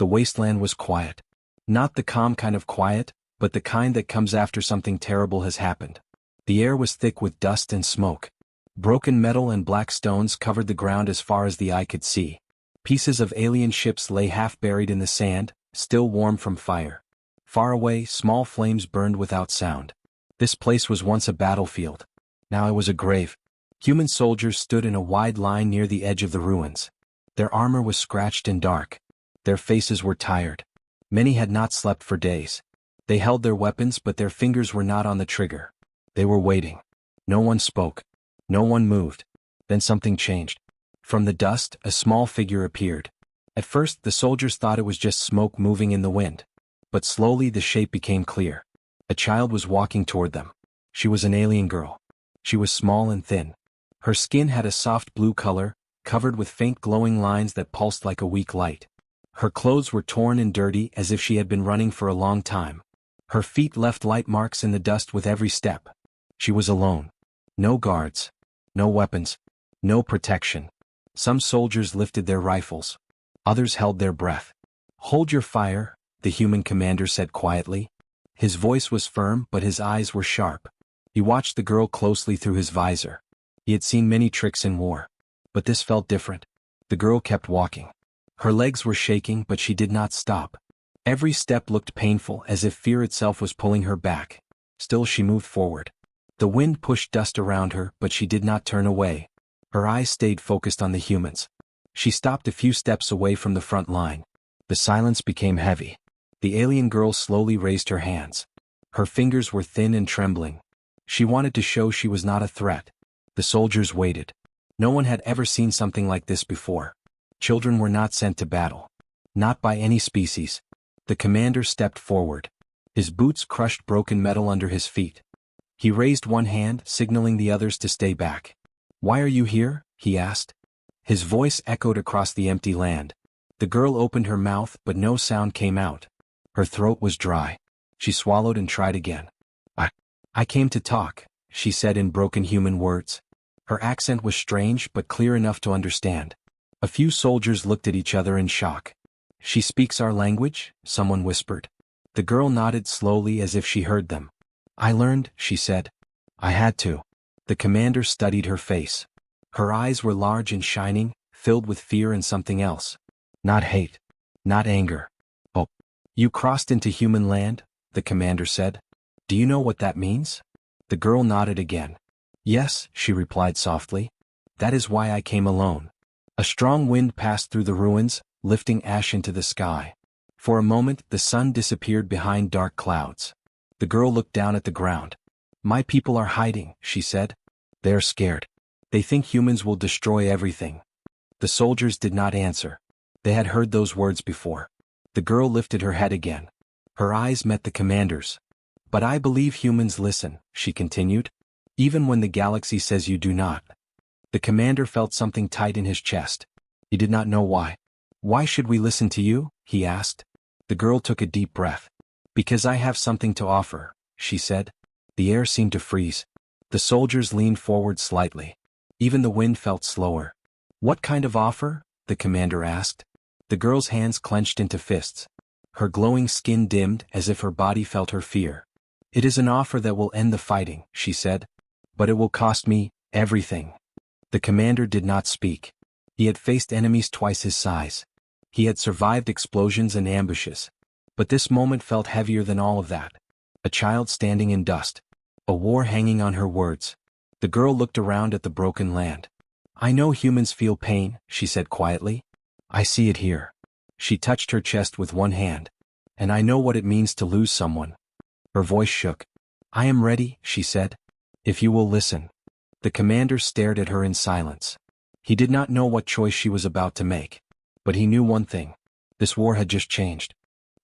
The wasteland was quiet. Not the calm kind of quiet, but the kind that comes after something terrible has happened. The air was thick with dust and smoke. Broken metal and black stones covered the ground as far as the eye could see. Pieces of alien ships lay half buried in the sand, still warm from fire. Far away, small flames burned without sound. This place was once a battlefield. Now it was a grave. Human soldiers stood in a wide line near the edge of the ruins. Their armor was scratched and dark. Their faces were tired. Many had not slept for days. They held their weapons, but their fingers were not on the trigger. They were waiting. No one spoke. No one moved. Then something changed. From the dust, a small figure appeared. At first, the soldiers thought it was just smoke moving in the wind. But slowly the shape became clear. A child was walking toward them. She was an alien girl. She was small and thin. Her skin had a soft blue color, covered with faint glowing lines that pulsed like a weak light. Her clothes were torn and dirty as if she had been running for a long time. Her feet left light marks in the dust with every step. She was alone. No guards. No weapons. No protection. Some soldiers lifted their rifles. Others held their breath. "Hold your fire," the human commander said quietly. His voice was firm, but his eyes were sharp. He watched the girl closely through his visor. He had seen many tricks in war. But this felt different. The girl kept walking. Her legs were shaking, but she did not stop. Every step looked painful, as if fear itself was pulling her back. Still she moved forward. The wind pushed dust around her, but she did not turn away. Her eyes stayed focused on the humans. She stopped a few steps away from the front line. The silence became heavy. The alien girl slowly raised her hands. Her fingers were thin and trembling. She wanted to show she was not a threat. The soldiers waited. No one had ever seen something like this before. Children were not sent to battle. Not by any species. The commander stepped forward. His boots crushed broken metal under his feet. He raised one hand, signaling the others to stay back. "Why are you here?" he asked. His voice echoed across the empty land. The girl opened her mouth, but no sound came out. Her throat was dry. She swallowed and tried again. I came to talk," she said in broken human words. Her accent was strange but clear enough to understand. A few soldiers looked at each other in shock. "She speaks our language?" someone whispered. The girl nodded slowly as if she heard them. "I learned," she said. "I had to." The commander studied her face. Her eyes were large and shining, filled with fear and something else. Not hate. Not anger. "Oh. You crossed into human land?" the commander said. "Do you know what that means?" The girl nodded again. "Yes," she replied softly. "That is why I came alone." A strong wind passed through the ruins, lifting ash into the sky. For a moment, the sun disappeared behind dark clouds. The girl looked down at the ground. "My people are hiding," she said. "They are scared. They think humans will destroy everything." The soldiers did not answer. They had heard those words before. The girl lifted her head again. Her eyes met the commander's. "But I believe humans listen," she continued. "Even when the galaxy says you do not." The commander felt something tight in his chest. He did not know why. "Why should we listen to you?" he asked. The girl took a deep breath. "Because I have something to offer," she said. The air seemed to freeze. The soldiers leaned forward slightly. Even the wind felt slower. "What kind of offer?" the commander asked. The girl's hands clenched into fists. Her glowing skin dimmed as if her body felt her fear. "It is an offer that will end the fighting," she said. "But it will cost me everything." The commander did not speak. He had faced enemies twice his size. He had survived explosions and ambushes. But this moment felt heavier than all of that. A child standing in dust. A war hanging on her words. The girl looked around at the broken land. "I know humans feel pain," she said quietly. "I see it here." She touched her chest with one hand. "And I know what it means to lose someone." Her voice shook. "I am ready," she said. "If you will listen." The commander stared at her in silence. He did not know what choice she was about to make. But he knew one thing. This war had just changed.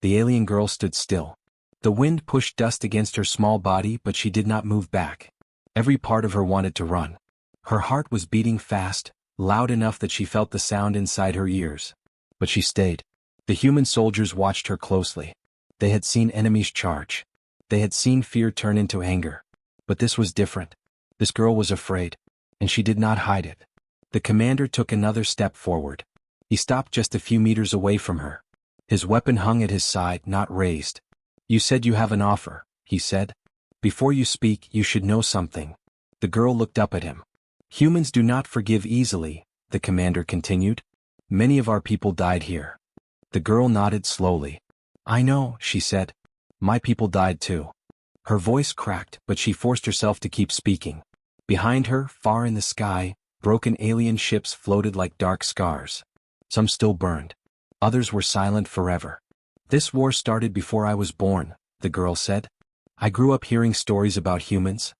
The alien girl stood still. The wind pushed dust against her small body, but she did not move back. Every part of her wanted to run. Her heart was beating fast, loud enough that she felt the sound inside her ears. But she stayed. The human soldiers watched her closely. They had seen enemies charge. They had seen fear turn into anger. But this was different. This girl was afraid. And she did not hide it. The commander took another step forward. He stopped just a few meters away from her. His weapon hung at his side, not raised. You said you have an offer, he said. Before you speak, you should know something. The girl looked up at him. Humans do not forgive easily, the commander continued. Many of our people died here. The girl nodded slowly. I know, she said. My people died too. Her voice cracked, but she forced herself to keep speaking. Behind her, far in the sky, broken alien ships floated like dark scars. Some still burned. Others were silent forever. This war started before I was born, the girl said. I grew up hearing stories about humans.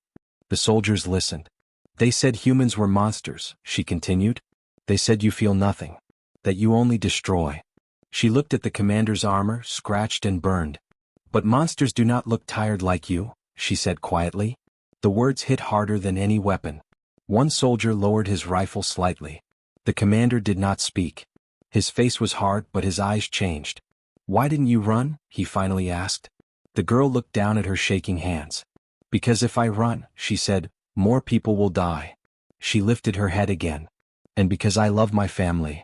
The soldiers listened. They said humans were monsters, she continued. They said you feel nothing. That you only destroy. She looked at the commander's armor, scratched and burned. But monsters do not look tired like you, she said quietly. The words hit harder than any weapon. One soldier lowered his rifle slightly. The commander did not speak. His face was hard, but his eyes changed. Why didn't you run? He finally asked. The girl looked down at her shaking hands. Because if I run, she said, more people will die. She lifted her head again. And because I love my family.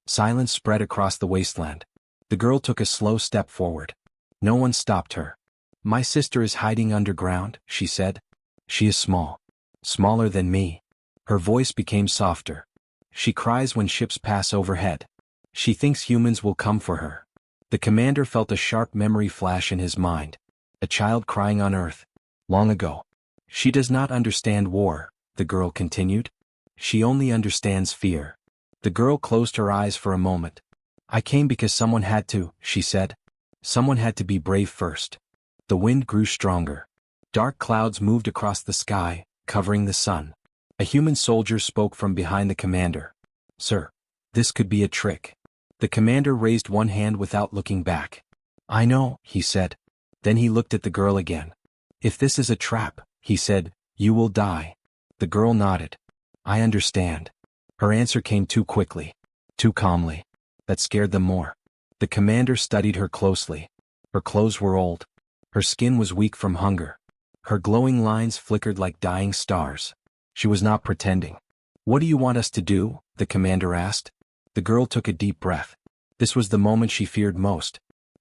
Silence spread across the wasteland. The girl took a slow step forward. No one stopped her. My sister is hiding underground, she said. She is small. Smaller than me. Her voice became softer. She cries when ships pass overhead. She thinks humans will come for her. The commander felt a sharp memory flash in his mind. A child crying on Earth. Long ago. She does not understand war, the girl continued. She only understands fear. The girl closed her eyes for a moment. I came because someone had to, she said. Someone had to be brave first. The wind grew stronger. Dark clouds moved across the sky, covering the sun. A human soldier spoke from behind the commander. Sir, this could be a trick. The commander raised one hand without looking back. I know, he said. Then he looked at the girl again. If this is a trap, he said, you will die. The girl nodded. I understand. Her answer came too quickly. Too calmly. That scared them more. The commander studied her closely. Her clothes were old. Her skin was weak from hunger. Her glowing lines flickered like dying stars. She was not pretending. What do you want us to do? The commander asked. The girl took a deep breath. This was the moment she feared most.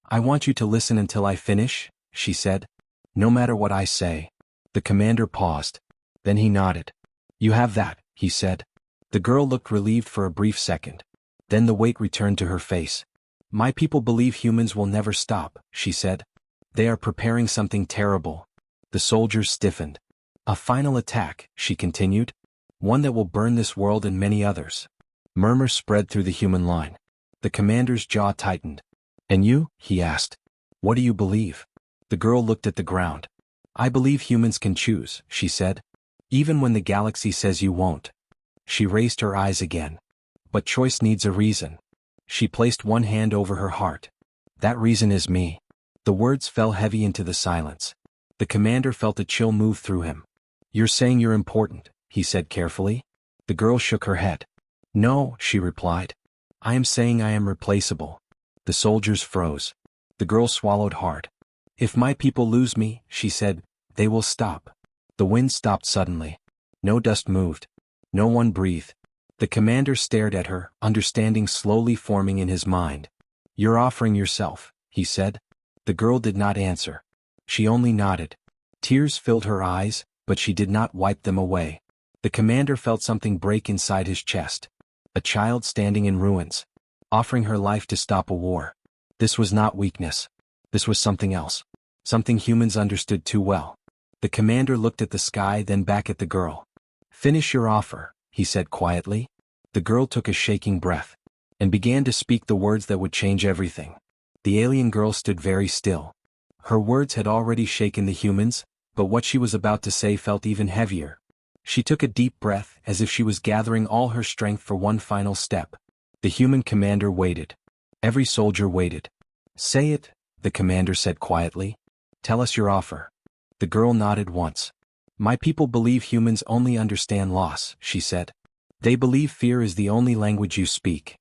I want you to listen until I finish, she said. No matter what I say. The commander paused. Then he nodded. You have that, he said. The girl looked relieved for a brief second. Then the weight returned to her face. My people believe humans will never stop, she said. They are preparing something terrible. The soldiers stiffened. A final attack, she continued. One that will burn this world and many others. Murmurs spread through the human line. The commander's jaw tightened. And you? He asked. What do you believe? The girl looked at the ground. I believe humans can choose, she said. Even when the galaxy says you won't. She raised her eyes again. But choice needs a reason. She placed one hand over her heart. That reason is me. The words fell heavy into the silence. The commander felt a chill move through him. You're saying you're important, he said carefully. The girl shook her head. No, she replied. I am saying I am replaceable. The soldiers froze. The girl swallowed hard. If my people lose me, she said, they will stop. The wind stopped suddenly. No dust moved. No one breathed. The commander stared at her, understanding slowly forming in his mind. You're offering yourself, he said. The girl did not answer. She only nodded. Tears filled her eyes, but she did not wipe them away. The commander felt something break inside his chest. A child standing in ruins. Offering her life to stop a war. This was not weakness. This was something else. Something humans understood too well. The commander looked at the sky, then back at the girl. Finish your offer, he said quietly. The girl took a shaking breath. And began to speak the words that would change everything. The alien girl stood very still. Her words had already shaken the humans, but what she was about to say felt even heavier. She took a deep breath, as if she was gathering all her strength for one final step. The human commander waited. Every soldier waited. Say it, the commander said quietly. Tell us your offer. The girl nodded once. My people believe humans only understand loss, she said. They believe fear is the only language you speak.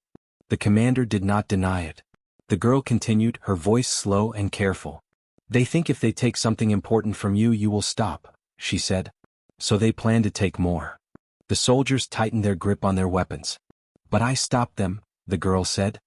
The commander did not deny it. The girl continued, her voice slow and careful. They think if they take something important from you, you will stop, she said. So they plan to take more. The soldiers tightened their grip on their weapons. But I stopped them, the girl said.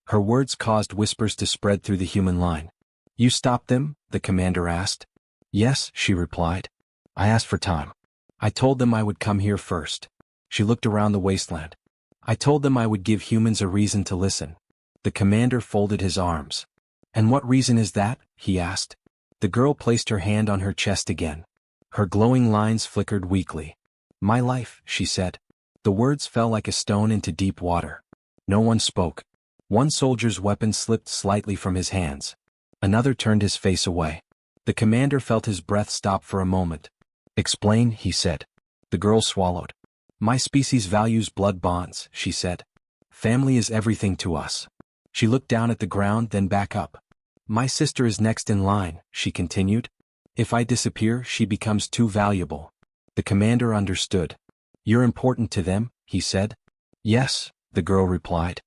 Her words caused whispers to spread through the human line. You stopped them? The commander asked. Yes, she replied. I asked for time. I told them I would come here first. She looked around the wasteland. I told them I would give humans a reason to listen. The commander folded his arms. And what reason is that? He asked. The girl placed her hand on her chest again. Her glowing lines flickered weakly. My life, she said. The words fell like a stone into deep water. No one spoke. One soldier's weapon slipped slightly from his hands. Another turned his face away. The commander felt his breath stop for a moment. Explain, he said. The girl swallowed. My species values blood bonds, she said. Family is everything to us. She looked down at the ground, then back up. My sister is next in line, she continued. If I disappear, she becomes too valuable. The commander understood. You're important to them, he said. Yes, the girl replied.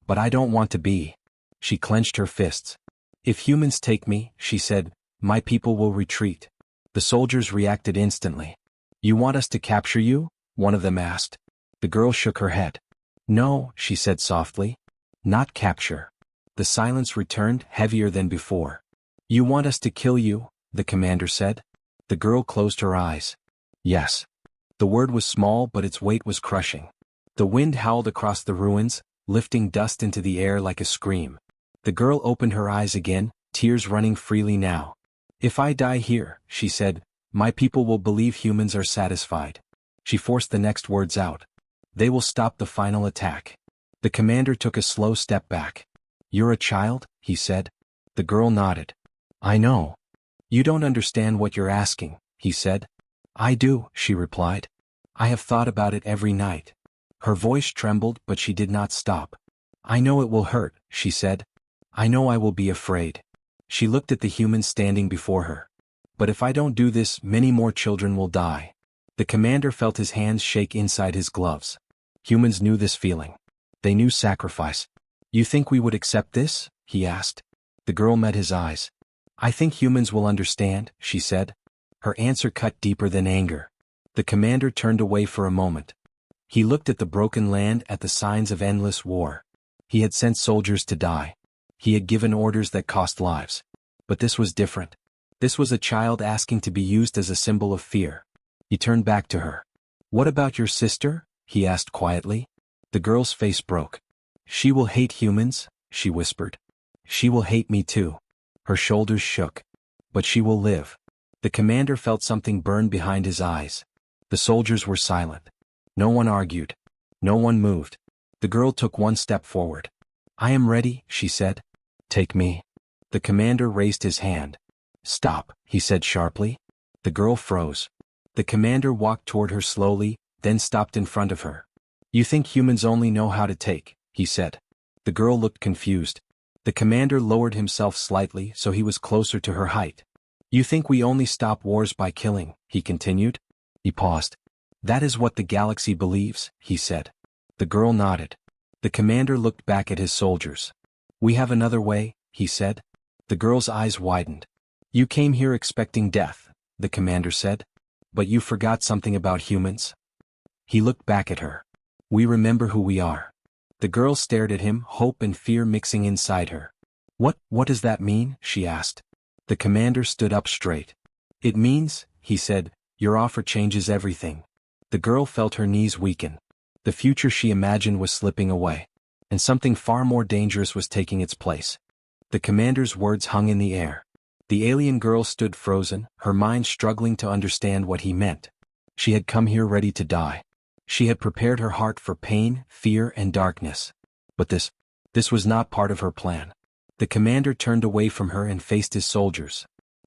But I don't want to be. She clenched her fists. If humans take me, she said, my people will retreat. The soldiers reacted instantly. You want us to capture you? One of them asked. The girl shook her head. No, she said softly. Not capture. The silence returned, heavier than before. You want us to kill you? The commander said. The girl closed her eyes. Yes. The word was small, but its weight was crushing. The wind howled across the ruins, lifting dust into the air like a scream. The girl opened her eyes again, tears running freely now. If I die here, she said, my people will believe humans are satisfied. She forced the next words out. They will stop the final attack. The commander took a slow step back. You're a child, he said. The girl nodded. I know. You don't understand what you're asking, he said. I do, she replied. I have thought about it every night. Her voice trembled, but she did not stop. I know it will hurt, she said. I know I will be afraid. She looked at the human standing before her. But if I don't do this, many more children will die. The commander felt his hands shake inside his gloves. Humans knew this feeling. They knew sacrifice. You think we would accept this? He asked. The girl met his eyes. I think humans will understand, she said. Her answer cut deeper than anger. The commander turned away for a moment. He looked at the broken land, at the signs of endless war. He had sent soldiers to die. He had given orders that cost lives. But this was different. This was a child asking to be used as a symbol of fear. He turned back to her. What about your sister? He asked quietly. The girl's face broke. She will hate humans, she whispered. She will hate me too. Her shoulders shook. But she will live. The commander felt something burn behind his eyes. The soldiers were silent. No one argued. No one moved. The girl took one step forward. I am ready, she said. Take me. The commander raised his hand. Stop, he said sharply. The girl froze. The commander walked toward her slowly, then stopped in front of her. You think humans only know how to take, he said. The girl looked confused. The commander lowered himself slightly so he was closer to her height. You think we only stop wars by killing, he continued. He paused. That is what the galaxy believes, he said. The girl nodded. The commander looked back at his soldiers. We have another way, he said. The girl's eyes widened. You came here expecting death, the commander said. But you forgot something about humans. He looked back at her. We remember who we are. The girl stared at him, hope and fear mixing inside her. What does that mean? She asked. The commander stood up straight. It means, he said, your offer changes everything. The girl felt her knees weaken. The future she imagined was slipping away. And something far more dangerous was taking its place. The commander's words hung in the air. The alien girl stood frozen, her mind struggling to understand what he meant. She had come here ready to die. She had prepared her heart for pain, fear, and darkness. But this was not part of her plan. The commander turned away from her and faced his soldiers.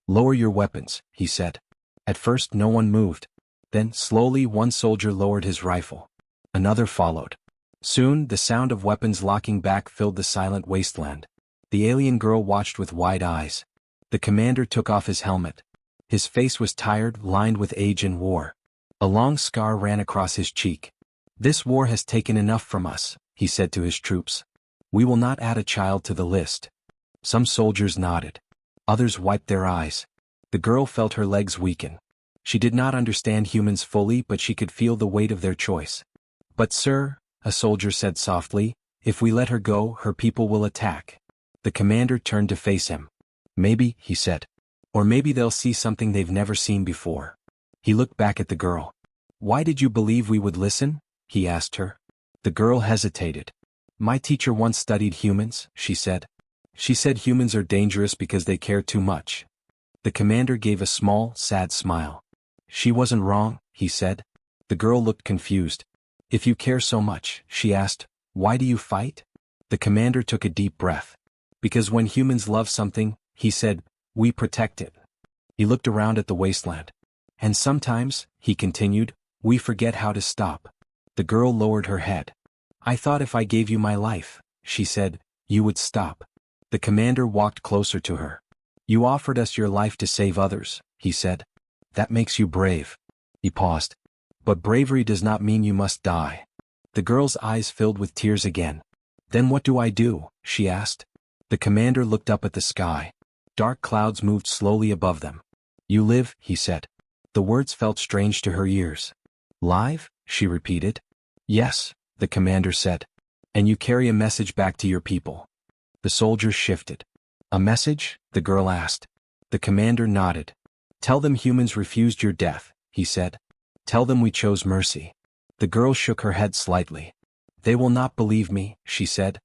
Lower your weapons, he said. At first no one moved. Then, slowly, one soldier lowered his rifle. Another followed. Soon, the sound of weapons locking back filled the silent wasteland. The alien girl watched with wide eyes. The commander took off his helmet. His face was tired, lined with age and war. A long scar ran across his cheek. This war has taken enough from us, he said to his troops. We will not add a child to the list. Some soldiers nodded. Others wiped their eyes. The girl felt her legs weaken. She did not understand humans fully, but she could feel the weight of their choice. But sir, a soldier said softly, If we let her go, her people will attack. The commander turned to face him. Maybe, he said. Or maybe they'll see something they've never seen before. He looked back at the girl. Why did you believe we would listen? He asked her. The girl hesitated. My teacher once studied humans, she said. She said humans are dangerous because they care too much. The commander gave a small, sad smile. She wasn't wrong, he said. The girl looked confused. If you care so much, she asked, why do you fight? The commander took a deep breath. Because when humans love something, he said, we protect it. He looked around at the wasteland. And sometimes, he continued, we forget how to stop. The girl lowered her head. I thought if I gave you my life, she said, you would stop. The commander walked closer to her. You offered us your life to save others, he said. That makes you brave. He paused. But bravery does not mean you must die. The girl's eyes filled with tears again. Then what do I do? She asked. The commander looked up at the sky. Dark clouds moved slowly above them. You live, he said. The words felt strange to her ears. Live? She repeated. Yes, the commander said. And you carry a message back to your people. The soldiers shifted. A message? The girl asked. The commander nodded. Tell them humans refused your death, he said. Tell them we chose mercy. The girl shook her head slightly. They will not believe me, she said.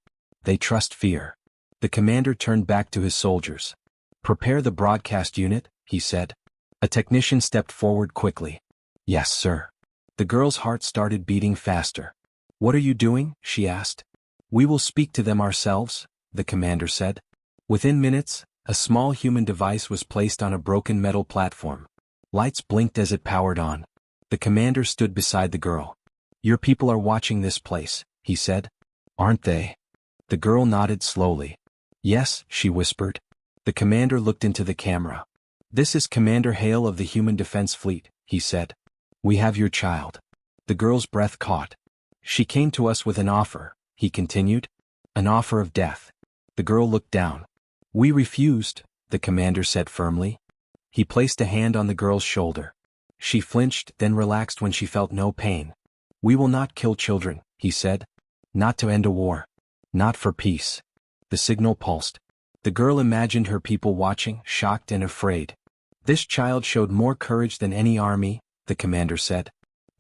They trust fear. The commander turned back to his soldiers. Prepare the broadcast unit, he said. A technician stepped forward quickly. Yes, sir. The girl's heart started beating faster. What are you doing? She asked. We will speak to them ourselves, the commander said. Within minutes, a small human device was placed on a broken metal platform. Lights blinked as it powered on. The commander stood beside the girl. Your people are watching this place, he said. Aren't they? The girl nodded slowly. Yes, she whispered. The commander looked into the camera. This is Commander Hale of the Human Defense Fleet, he said. We have your child. The girl's breath caught. She came to us with an offer, he continued. An offer of death. The girl looked down. We refused, the commander said firmly. He placed a hand on the girl's shoulder. She flinched, then relaxed when she felt no pain. We will not kill children, he said. Not to end a war. Not for peace. The signal pulsed. The girl imagined her people watching, shocked and afraid. This child showed more courage than any army, the commander said.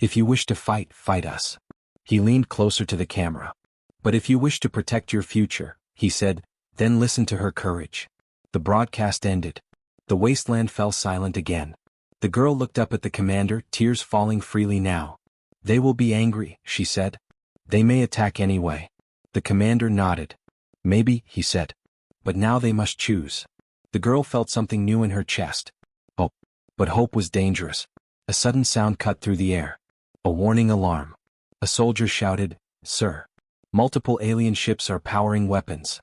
If you wish to fight, fight us. He leaned closer to the camera. But if you wish to protect your future, he said, then listen to her courage. The broadcast ended. The wasteland fell silent again. The girl looked up at the commander, tears falling freely now. They will be angry, she said. They may attack anyway. The commander nodded. Maybe, he said. But now they must choose. The girl felt something new in her chest. Hope. But hope was dangerous. A sudden sound cut through the air. A warning alarm. A soldier shouted, Sir. Multiple alien ships are powering weapons.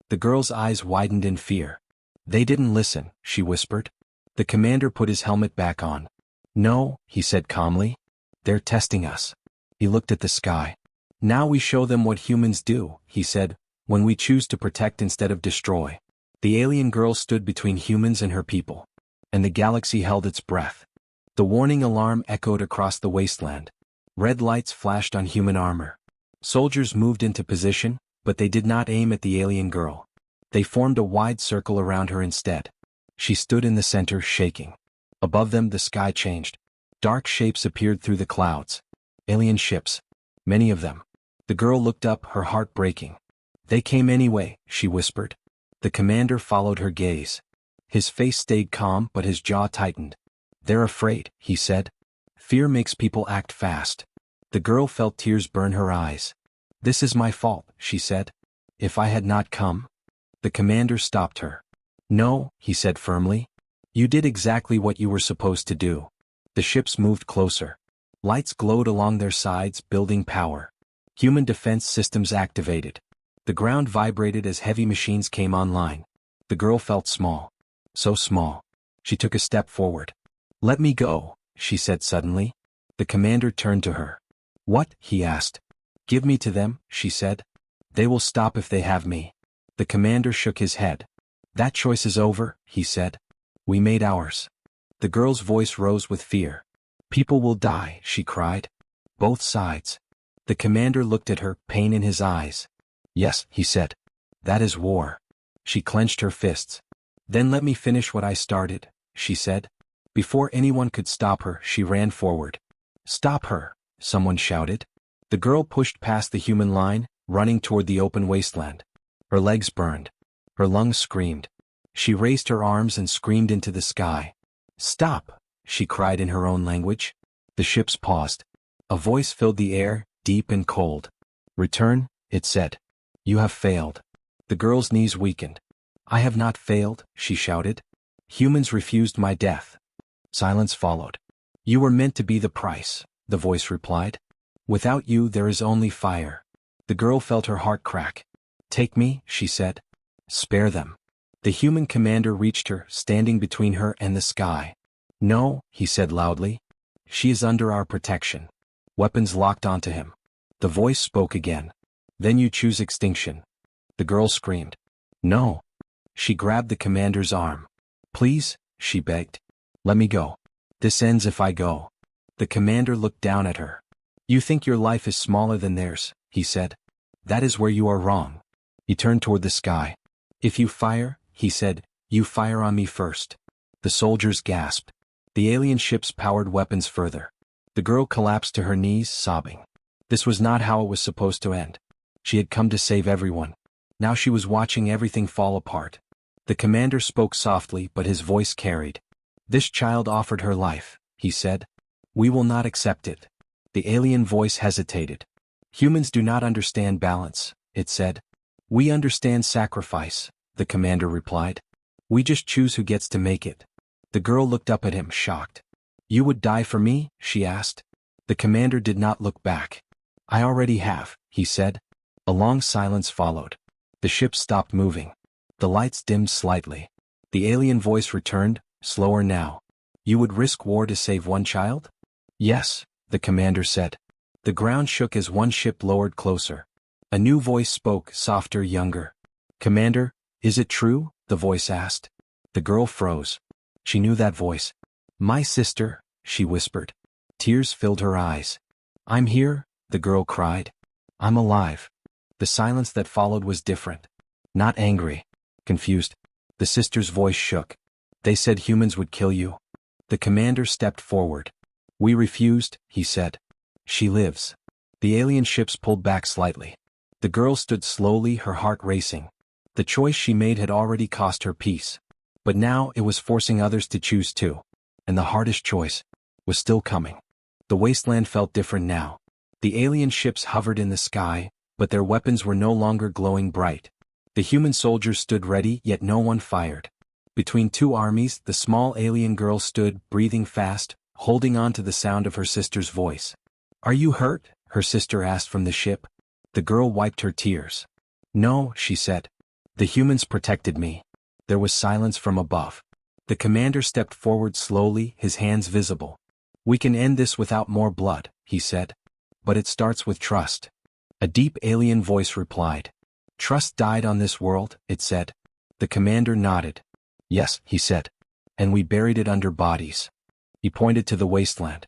The girl's eyes widened in fear. They didn't listen, she whispered. The commander put his helmet back on. No, he said calmly. They're testing us. He looked at the sky. Now we show them what humans do, he said, when we choose to protect instead of destroy. The alien girl stood between humans and her people. And the galaxy held its breath. The warning alarm echoed across the wasteland. Red lights flashed on human armor. Soldiers moved into position, but they did not aim at the alien girl. They formed a wide circle around her instead. She stood in the center, shaking. Above them the sky changed. Dark shapes appeared through the clouds. Alien ships. Many of them. The girl looked up, her heart breaking. They came anyway, she whispered. The commander followed her gaze. His face stayed calm, but his jaw tightened. They're afraid, he said. Fear makes people act fast. The girl felt tears burn her eyes. This is my fault, she said. If I had not come. The commander stopped her. No, he said firmly. You did exactly what you were supposed to do. The ships moved closer. Lights glowed along their sides, building power. Human defense systems activated. The ground vibrated as heavy machines came online. The girl felt small. So small. She took a step forward. Let me go, she said suddenly. The commander turned to her. What? He asked. Give me to them, she said. They will stop if they have me. The commander shook his head. That choice is over, he said. We made ours. The girl's voice rose with fear. People will die, she cried. Both sides. The commander looked at her, pain in his eyes. Yes, he said. That is war. She clenched her fists. Then let me finish what I started, she said. Before anyone could stop her, she ran forward. Stop her, someone shouted. The girl pushed past the human line, running toward the open wasteland. Her legs burned. Her lungs screamed. She raised her arms and screamed into the sky. Stop, she cried in her own language. The ships paused. A voice filled the air, deep and cold. Return, it said. You have failed. The girl's knees weakened. I have not failed, she shouted. Humans refused my death. Silence followed. You were meant to be the price, the voice replied. Without you there is only fire. The girl felt her heart crack. Take me, she said. Spare them. The human commander reached her, standing between her and the sky. No, he said loudly. She is under our protection. Weapons locked onto him. The voice spoke again. Then you choose extinction. The girl screamed. No. She grabbed the commander's arm. Please, she begged. Let me go. This ends if I go. The commander looked down at her. You think your life is smaller than theirs, he said. That is where you are wrong. He turned toward the sky. If you fire, he said, you fire on me first. The soldiers gasped. The alien ships powered weapons further. The girl collapsed to her knees, sobbing. This was not how it was supposed to end. She had come to save everyone. Now she was watching everything fall apart. The commander spoke softly, but his voice carried. This child offered her life, he said. We will not accept it. The alien voice hesitated. Humans do not understand balance, it said. We understand sacrifice, the commander replied. We just choose who gets to make it. The girl looked up at him, shocked. You would die for me? She asked. The commander did not look back. I already have, he said. A long silence followed. The ship stopped moving. The lights dimmed slightly. The alien voice returned, slower now. You would risk war to save one child? Yes, the commander said. The ground shook as one ship lowered closer. A new voice spoke, softer, younger. Commander, is it true? The voice asked. The girl froze. She knew that voice. My sister, she whispered. Tears filled her eyes. I'm here, the girl cried. I'm alive. The silence that followed was different. Not angry. Confused. The sister's voice shook. They said humans would kill you. The commander stepped forward. We refused, he said. She lives. The alien ships pulled back slightly. The girl stood slowly, her heart racing. The choice she made had already cost her peace. But now it was forcing others to choose too. And the hardest choice was still coming. The wasteland felt different now. The alien ships hovered in the sky, but their weapons were no longer glowing bright. The human soldiers stood ready, yet no one fired. Between two armies, the small alien girl stood, breathing fast, holding on to the sound of her sister's voice. Are you hurt? Her sister asked from the ship. The girl wiped her tears. No, she said. The humans protected me. There was silence from above. The commander stepped forward slowly, his hands visible. We can end this without more blood, he said. But it starts with trust. A deep alien voice replied. Trust died on this world, it said. The commander nodded. Yes, he said. And we buried it under bodies. He pointed to the wasteland.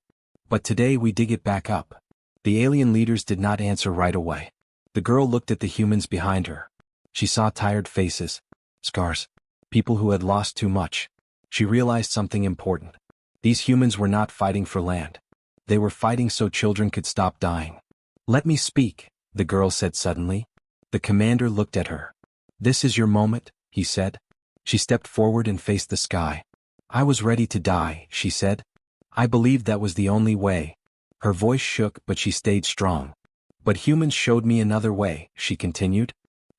But today we dig it back up. The alien leaders did not answer right away. The girl looked at the humans behind her. She saw tired faces, scars, people who had lost too much. She realized something important. These humans were not fighting for land. They were fighting so children could stop dying. Let me speak, the girl said suddenly. The commander looked at her. This is your moment, he said. She stepped forward and faced the sky. I was ready to die, she said. I believed that was the only way. Her voice shook, but she stayed strong. But humans showed me another way, she continued.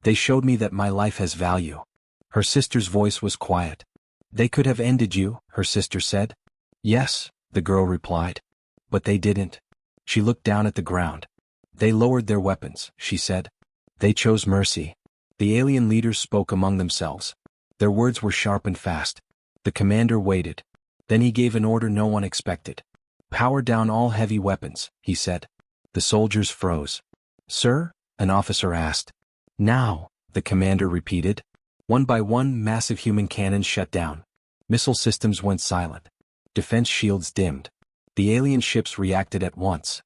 They showed me that my life has value. Her sister's voice was quiet. They could have ended you, her sister said. Yes, the girl replied. But they didn't. She looked down at the ground. They lowered their weapons, she said. They chose mercy. The alien leaders spoke among themselves. Their words were sharp and fast. The commander waited. Then he gave an order no one expected. Power down all heavy weapons, he said. The soldiers froze. Sir? An officer asked. Now, the commander repeated. One by one, massive human cannons shut down. Missile systems went silent. Defense shields dimmed. The alien ships reacted at once.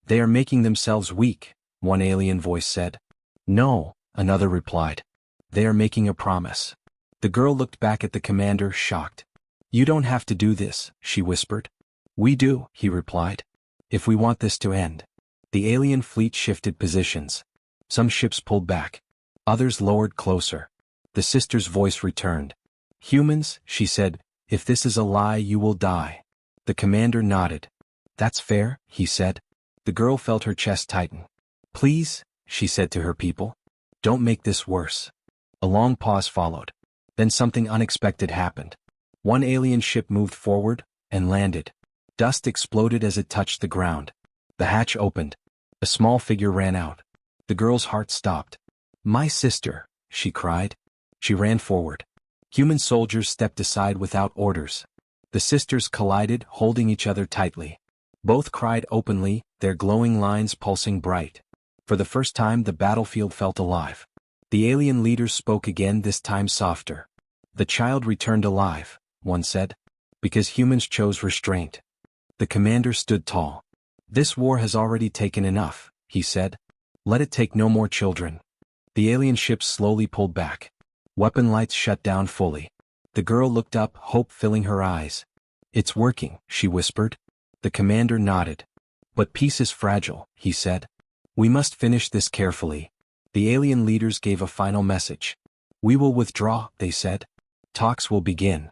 They are making themselves weak, one alien voice said. No, another replied. They are making a promise. The girl looked back at the commander, shocked. You don't have to do this, she whispered. We do, he replied. If we want this to end. The alien fleet shifted positions. Some ships pulled back. Others lowered closer. The sister's voice returned. Humans, she said, if this is a lie you will die. The commander nodded. That's fair, he said. The girl felt her chest tighten. Please, she said to her people. Don't make this worse. A long pause followed. Then something unexpected happened. One alien ship moved forward and landed. Dust exploded as it touched the ground. The hatch opened. A small figure ran out. The girl's heart stopped. My sister, she cried. She ran forward. Human soldiers stepped aside without orders. The sisters collided, holding each other tightly. Both cried openly, their glowing lines pulsing bright. For the first time the battlefield felt alive. The alien leaders spoke again, this time softer. The child returned alive, one said, because humans chose restraint. The commander stood tall. This war has already taken enough, he said. Let it take no more children. The alien ships slowly pulled back. Weapon lights shut down fully. The girl looked up, hope filling her eyes. It's working, she whispered. The commander nodded. But peace is fragile, he said. We must finish this carefully. The alien leaders gave a final message. We will withdraw, they said. Talks will begin.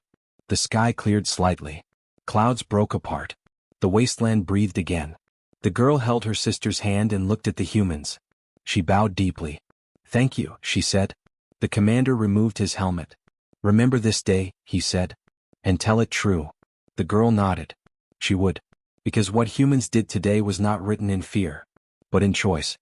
The sky cleared slightly. Clouds broke apart. The wasteland breathed again. The girl held her sister's hand and looked at the humans. She bowed deeply. Thank you, she said. The commander removed his helmet. Remember this day, he said. And tell it true. The girl nodded. She would. Because what humans did today was not written in fear, but in choice.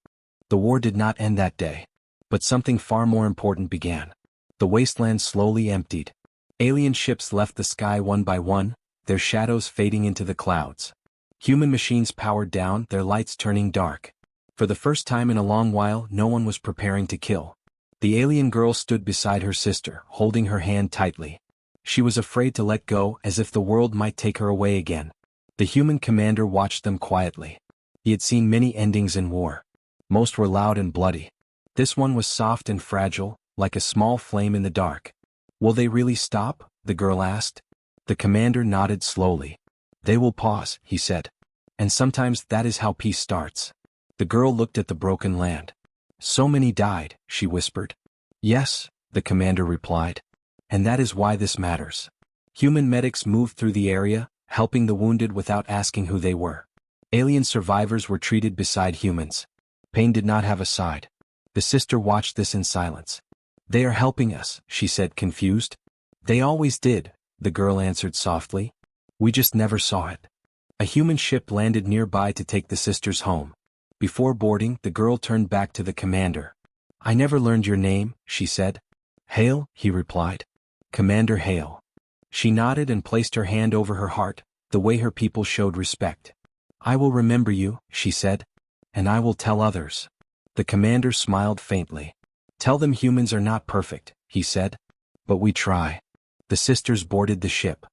The war did not end that day. But something far more important began. The wasteland slowly emptied. Alien ships left the sky one by one, their shadows fading into the clouds. Human machines powered down, their lights turning dark. For the first time in a long while, no one was preparing to kill. The alien girl stood beside her sister, holding her hand tightly. She was afraid to let go, as if the world might take her away again. The human commander watched them quietly. He had seen many endings in war. Most were loud and bloody. This one was soft and fragile, like a small flame in the dark. Will they really stop? The girl asked. The commander nodded slowly. They will pause, he said. And sometimes that is how peace starts. The girl looked at the broken land. So many died, she whispered. Yes, the commander replied. And that is why this matters. Human medics moved through the area, helping the wounded without asking who they were. Alien survivors were treated beside humans. Pain did not have a side. The sister watched this in silence. They are helping us, she said, confused. They always did, the girl answered softly. We just never saw it. A human ship landed nearby to take the sisters home. Before boarding, the girl turned back to the commander. I never learned your name, she said. Hale, he replied. Commander Hale. She nodded and placed her hand over her heart, the way her people showed respect. I will remember you, she said. And I will tell others. The commander smiled faintly. Tell them humans are not perfect, he said. But we try. The sisters boarded the ship.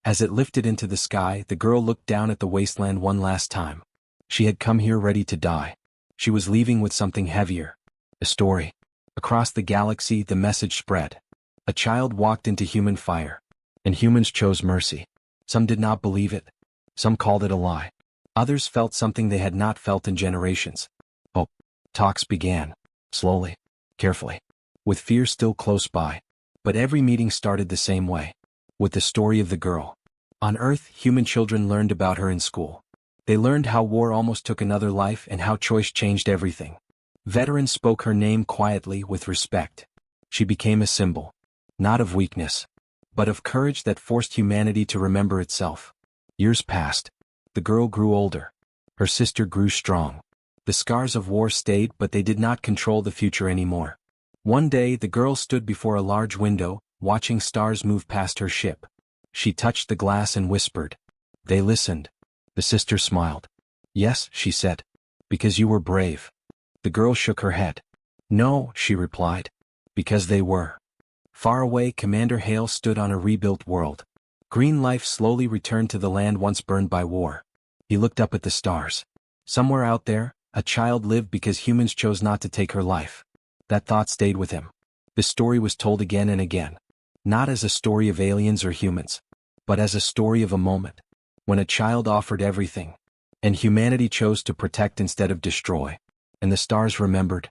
As it lifted into the sky, the girl looked down at the wasteland one last time. She had come here ready to die. She was leaving with something heavier. A story. Across the galaxy, the message spread. A child walked into human fire. And humans chose mercy. Some did not believe it. Some called it a lie. Others felt something they had not felt in generations. Hope. Talks began. Slowly. Carefully. With fear still close by. But every meeting started the same way. With the story of the girl. On Earth, human children learned about her in school. They learned how war almost took another life and how choice changed everything. Veterans spoke her name quietly with respect. She became a symbol. Not of weakness. But of courage that forced humanity to remember itself. Years passed. The girl grew older. Her sister grew strong. The scars of war stayed, but they did not control the future anymore. One day the girl stood before a large window, watching stars move past her ship. She touched the glass and whispered. They listened. The sister smiled. Yes, she said. Because you were brave. The girl shook her head. No, she replied. Because they were. Far away, Commander Hale stood on a rebuilt world. Green life slowly returned to the land once burned by war. He looked up at the stars. Somewhere out there, a child lived because humans chose not to take her life. That thought stayed with him. The story was told again and again. Not as a story of aliens or humans, but as a story of a moment when a child offered everything, and humanity chose to protect instead of destroy, and the stars remembered,